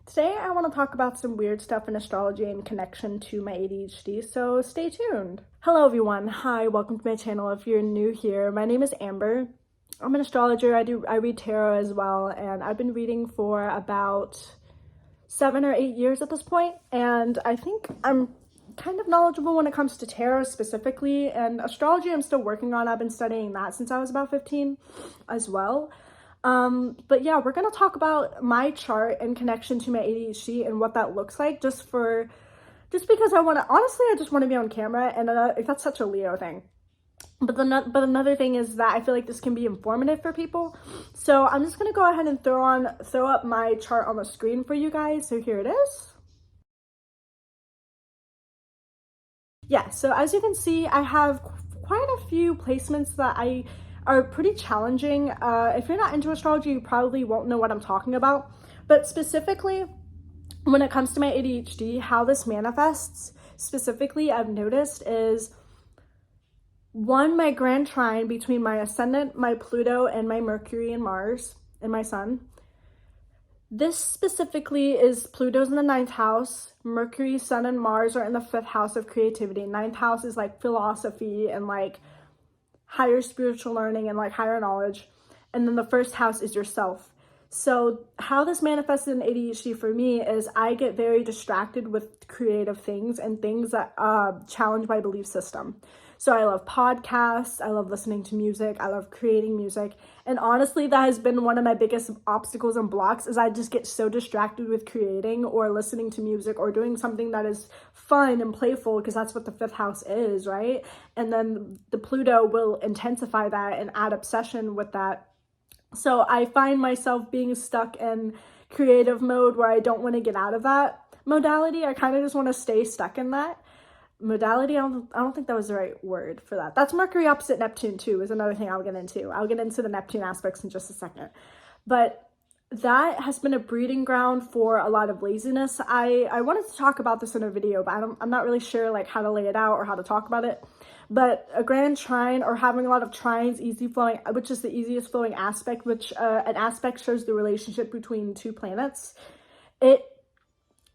Today I want to talk about some weird stuff in astrology in connection to my ADHD, so stay tuned. Hello everyone, hi, welcome to my channel. If you're new here, my name is Amber. I'm an astrologer. I read tarot as well, and I've been reading for about 7 or 8 years at this point, and I think I'm kind of knowledgeable when it comes to tarot specifically, and astrology I'm still working on. I've been studying that since I was about 15 as well. But yeah, we're gonna talk about my chart in connection to my ADHD and what that looks like, just because I just want to be on camera, and that's such a Leo thing. But another thing is that I feel like this can be informative for people. So I'm just gonna go ahead and throw up my chart on the screen for you guys. So here it is. Yeah, so as you can see, I have quite a few placements that are pretty challenging. If you're not into astrology, you probably won't know what I'm talking about. But specifically, when it comes to my ADHD, how this manifests, specifically I've noticed is, one, my grand trine between my ascendant, my Pluto, and my Mercury and Mars, and my sun. This specifically is Pluto's in the 9th house. Mercury, Sun, and Mars are in the 5th house of creativity. 9th house is like philosophy and like higher spiritual learning and like higher knowledge. And then the 1st house is yourself. So how this manifests in ADHD for me is I get very distracted with creative things and things that challenge my belief system. So I love podcasts, I love listening to music, I love creating music. And honestly, that has been one of my biggest obstacles and blocks, is I just get so distracted with creating or listening to music or doing something that is fun and playful, because that's what the 5th house is, right? And then the Pluto will intensify that and add obsession with that. So I find myself being stuck in creative mode where I don't want to get out of that modality. I kind of just want to stay stuck in that modality. I don't think that was the right word for that. That's Mercury opposite Neptune too, is another thing I'll get into. I'll get into the Neptune aspects in just a second. But that has been a breeding ground for a lot of laziness. I wanted to talk about this in a video, but I'm not really sure like how to lay it out or how to talk about it. But a grand trine, or having a lot of trines, easy flowing, which is the easiest flowing aspect, which an aspect shows the relationship between two planets. It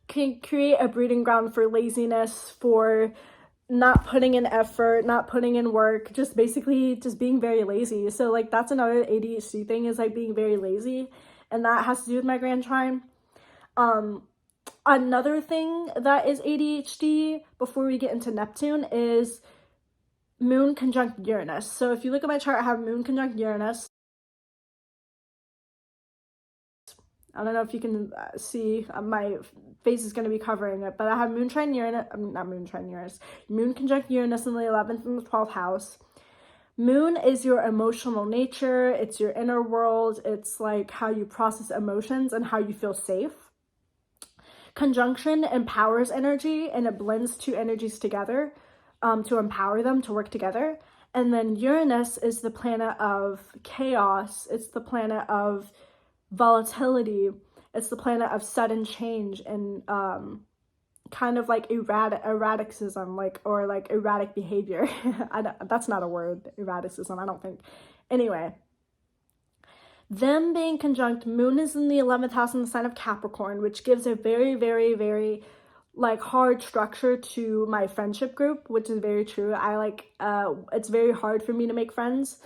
can create a breeding ground for laziness, for not putting in effort, not putting in work, just basically just being very lazy. So like that's another ADHD thing, is like being very lazy, and that has to do with my grand trine. Another thing that is ADHD, before we get into Neptune, is Moon conjunct Uranus. So if you look at my chart, I have Moon conjunct Uranus. I don't know if you can see, my face is going to be covering it, but I have Moon conjunct Uranus in the 11th and the 12th house. Moon is your emotional nature, it's your inner world, it's like how you process emotions and how you feel safe. Conjunction empowers energy, and it blends two energies together to empower them to work together. And then Uranus is the planet of chaos, it's the planet of volatility, it's the planet of sudden change and kind of like erraticism, or erratic behavior. That's not a word, erraticism, I don't think. Anyway, them being conjunct, Moon is in the 11th house in the sign of Capricorn, which gives a very, very, very like hard structure to my friendship group, which is very true. It's very hard for me to make friends.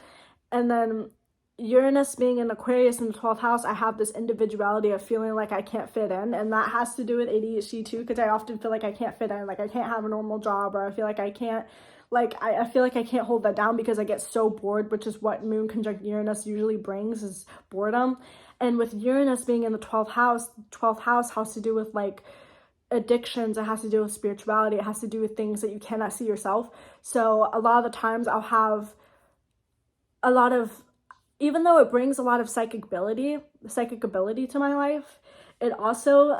And then Uranus being in Aquarius in the 12th house, I have this individuality of feeling like I can't fit in, and that has to do with ADHD too, because I often feel like I can't fit in, like I can't have a normal job, or I feel like I can't, I feel like I can't hold that down because I get so bored, which is what Moon conjunct Uranus usually brings, is boredom. And with Uranus being in the 12th house has to do with like addictions, it has to do with spirituality, it has to do with things that you cannot see yourself. So a lot of the times I'll have a lot of, even though it brings a lot of psychic ability to my life, it also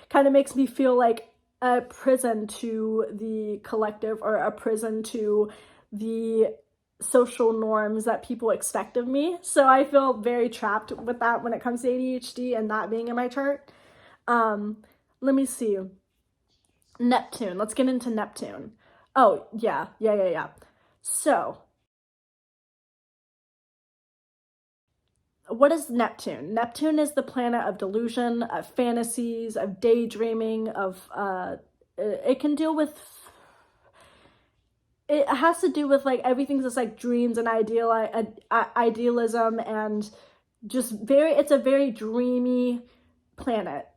kind of makes me feel like a prison to the collective, or a prison to the social norms that people expect of me. So I feel very trapped with that when it comes to ADHD and that being in my chart. Let me see. Neptune. Let's get into Neptune. Oh, yeah. So what is Neptune? Neptune is the planet of delusion, of fantasies, of daydreaming, of it can deal with, it has to do with like everything that's like dreams and idealism, and just it's a very dreamy planet.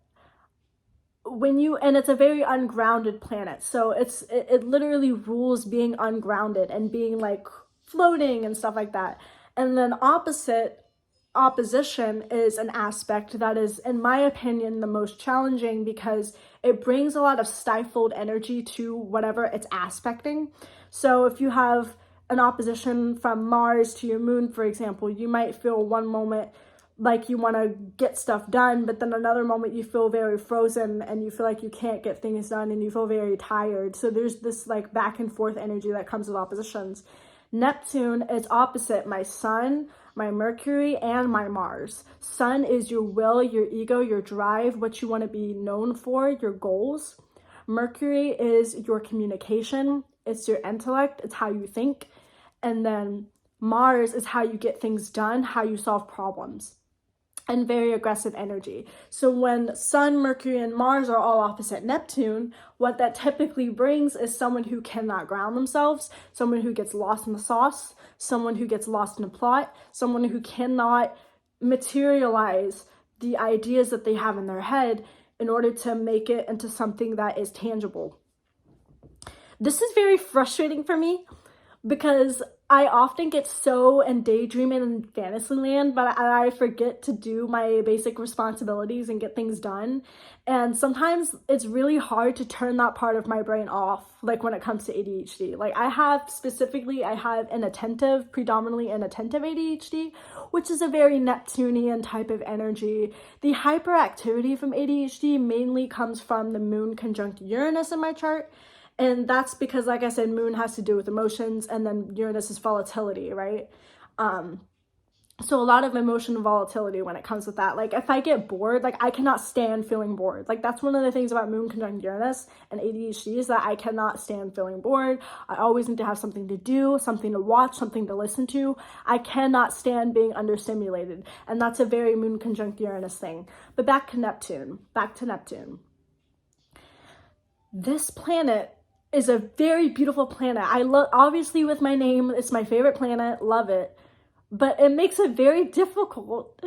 And it's a very ungrounded planet, so it literally rules being ungrounded and being like floating and stuff like that. And then opposition is an aspect that is, in my opinion, the most challenging, because it brings a lot of stifled energy to whatever it's aspecting. So if you have an opposition from Mars to your moon, for example, you might feel one moment like you want to get stuff done, but then another moment you feel very frozen and you feel like you can't get things done and you feel very tired. So there's this like back and forth energy that comes with oppositions. Neptune is opposite my Sun, my Mercury, and my Mars. Sun is your will, your ego, your drive, what you want to be known for, your goals. Mercury is your communication, it's your intellect, it's how you think. And then Mars is how you get things done, how you solve problems, and very aggressive energy. So when Sun, Mercury, and Mars are all opposite Neptune, what that typically brings is someone who cannot ground themselves, someone who gets lost in the sauce, someone who gets lost in a plot, someone who cannot materialize the ideas that they have in their head in order to make it into something that is tangible. This is very frustrating for me, because I often get so in daydreaming in fantasy land, but I forget to do my basic responsibilities and get things done. And sometimes it's really hard to turn that part of my brain off, like when it comes to ADHD. Like I have predominantly inattentive ADHD, which is a very Neptunian type of energy. The hyperactivity from ADHD mainly comes from the moon conjunct Uranus in my chart. And that's because, like I said, moon has to do with emotions, and then Uranus is volatility, right? So a lot of emotion and volatility when it comes with that. Like if I get bored, like I cannot stand feeling bored. Like that's one of the things about moon conjunct Uranus and ADHD, is that I cannot stand feeling bored. I always need to have something to do, something to watch, something to listen to. I cannot stand being understimulated. And that's a very moon conjunct Uranus thing. But back to Neptune. This planet is a very beautiful planet. I love, obviously with my name, it's my favorite planet, love it. But it makes it very difficult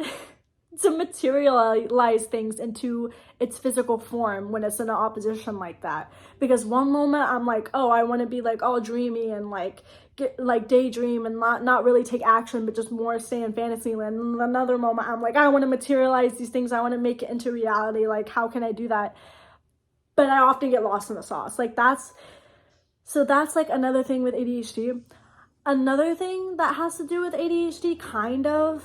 to materialize things into its physical form when it's in an opposition like that. Because one moment I'm like, oh, I want to be like all dreamy and like get like daydream and not really take action, but just more stay in fantasy land. And another moment I'm like, I want to materialize these things, I want to make it into reality. Like how can I do that? But I often get lost in the sauce. Like that's like another thing with ADHD. Another thing that has to do with ADHD kind of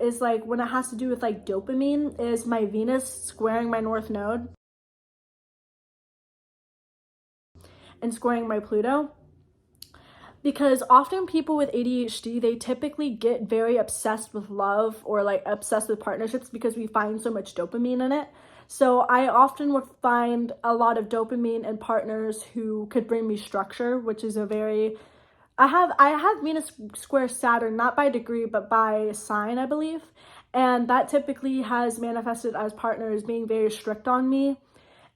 is like when it has to do with like dopamine, is my Venus squaring my North Node and squaring my Pluto. Because often people with ADHD, they typically get very obsessed with love or like obsessed with partnerships because we find so much dopamine in it. So I often would find a lot of dopamine in partners who could bring me structure, which is a very, I have Venus square Saturn, not by degree, but by sign, I believe. And that typically has manifested as partners being very strict on me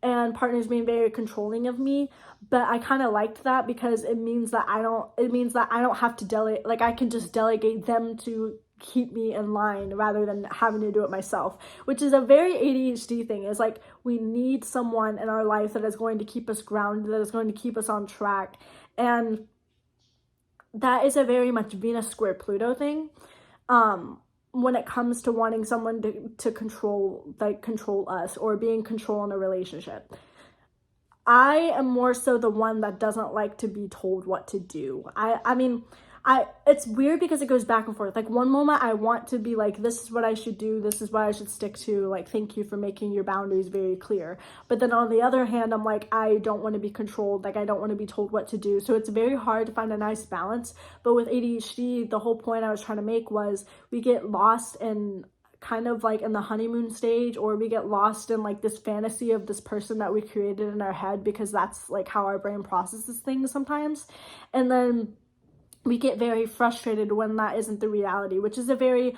and partners being very controlling of me. But I kind of liked that because it means that I don't have to delegate, like I can just delegate them to keep me in line rather than having to do it myself, which is a very ADHD thing. Is like we need someone in our life that is going to keep us grounded, that is going to keep us on track. And that is a very much Venus square Pluto thing. When it comes to wanting someone to control us or be in control in a relationship. I am more so the one that doesn't like to be told what to do. I mean, it's weird because it goes back and forth. Like one moment I want to be like, this is what I should do, this is what I should stick to, like thank you for making your boundaries very clear. But then on the other hand, I'm like, I don't want to be controlled, like I don't want to be told what to do. So it's very hard to find a nice balance. But with ADHD, the whole point I was trying to make was we get lost in kind of like in the honeymoon stage, or we get lost in like this fantasy of this person that we created in our head, because that's like how our brain processes things sometimes. And then we get very frustrated when that isn't the reality, which is a very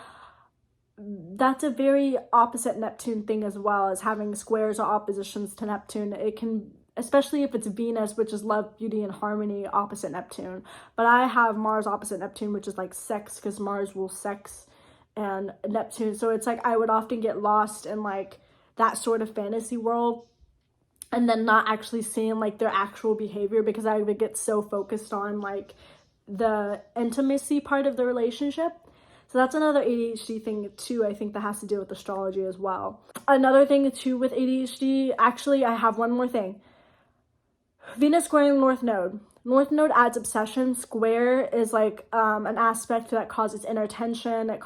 that's a very opposite Neptune thing as well, as having squares or oppositions to Neptune. It can, especially if it's Venus, which is love, beauty, and harmony, opposite Neptune. But I have Mars opposite Neptune, which is like sex, because Mars rules sex and Neptune. So it's like I would often get lost in like that sort of fantasy world and then not actually seeing like their actual behavior, because I would get so focused on like the intimacy part of the relationship. So that's another ADHD thing too, I think, that has to do with astrology as well. Another thing too with ADHD, actually I have one more thing. Venus squaring North Node. North Node adds obsession. Square is like an aspect that causes inner tension. It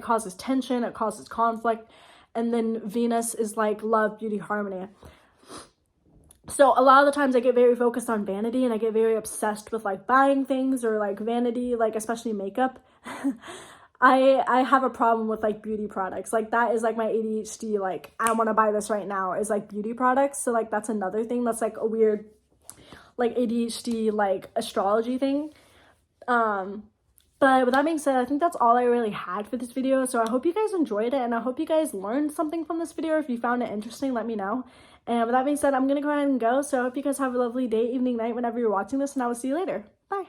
causes tension. It causes conflict. And then Venus is like love, beauty, harmony. So a lot of the times I get very focused on vanity, and I get very obsessed with like buying things or like vanity, like especially makeup. I have a problem with like beauty products. Like that is like my ADHD, like I want to buy this right now, is like beauty products. So like that's another thing that's like a weird like ADHD like astrology thing. But with that being said, I think that's all I really had for this video. So I hope you guys enjoyed it, and I hope you guys learned something from this video. If you found it interesting, let me know. And with that being said, I'm going to go ahead and go. So I hope you guys have a lovely day, evening, night, whenever you're watching this, and I will see you later. Bye.